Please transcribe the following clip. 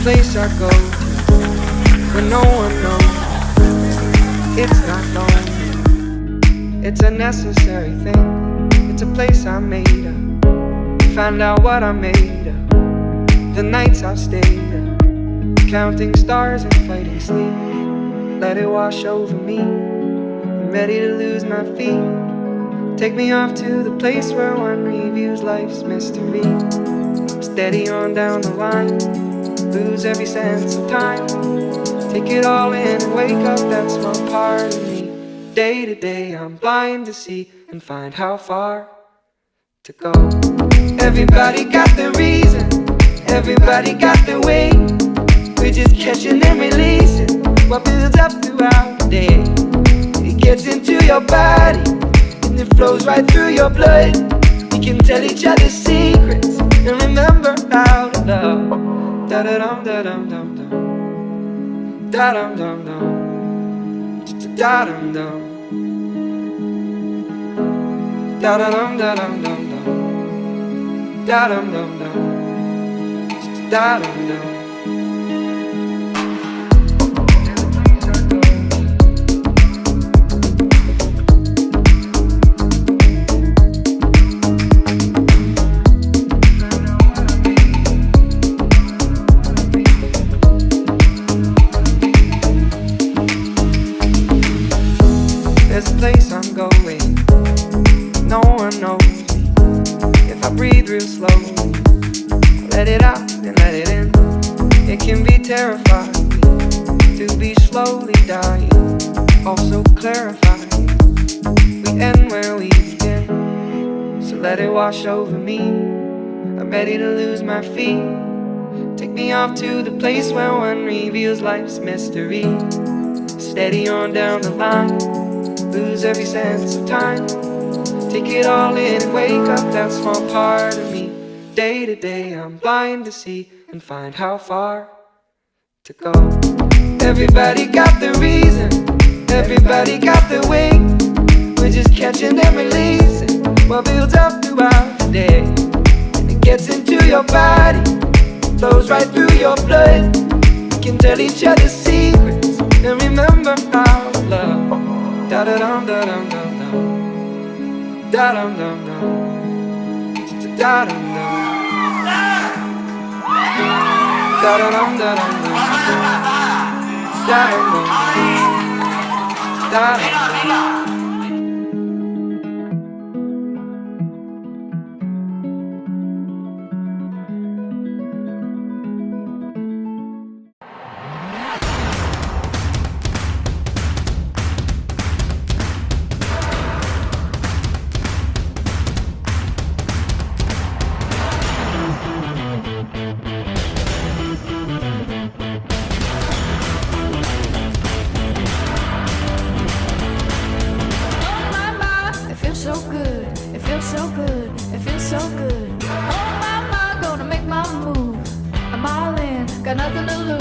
place I go to when no one knows. It's not known, it's a necessary thing. It's a place I made up, find out what I made of. The nights I've stayed up, counting stars and fighting sleep. Let it wash over me, I'm ready to lose my feet. Take me off to the place where one reviews life's mystery. Steady on down the line, lose every sense of time. Take it all in and wake up that small part of me. Day to day I'm blind to see and find how far to go. Everybody got their reason, everybody got their way. We're just catching and releasing what builds up throughout the day. It gets into your body and it flows right through your blood. We can tell each other secrets and remember how to love. Da da dum da dum dum dum, da dum dum dum, da dum dum, da da dum da dum dum dum, da dum dum dum, da dum dum. There's a place I'm going, no one knows me. If I breathe real slowly, let it out and let it in. It can be terrifying to be slowly dying, also clarifying. We end where we begin, so let it wash over me. I'm ready to lose my feet. Take me off to the place where one reveals life's mystery. Steady on down the line, lose every sense of time. Take it all in and wake up that small part of me. Day to day I'm blind to see and find how far to go. Everybody got their reason, everybody got their way. We're just catching and releasing what builds up throughout the day. And it gets into your body, flows right through your blood. We can tell each other secrets and remember how to love. Da da dum da dum dum dum, da dum dum dum, da dum dum, da da dum da dum dum, da dum dum, da dum dum. So good, it feels so good. Oh my, gonna make my move. I'm all in, got nothing to lose.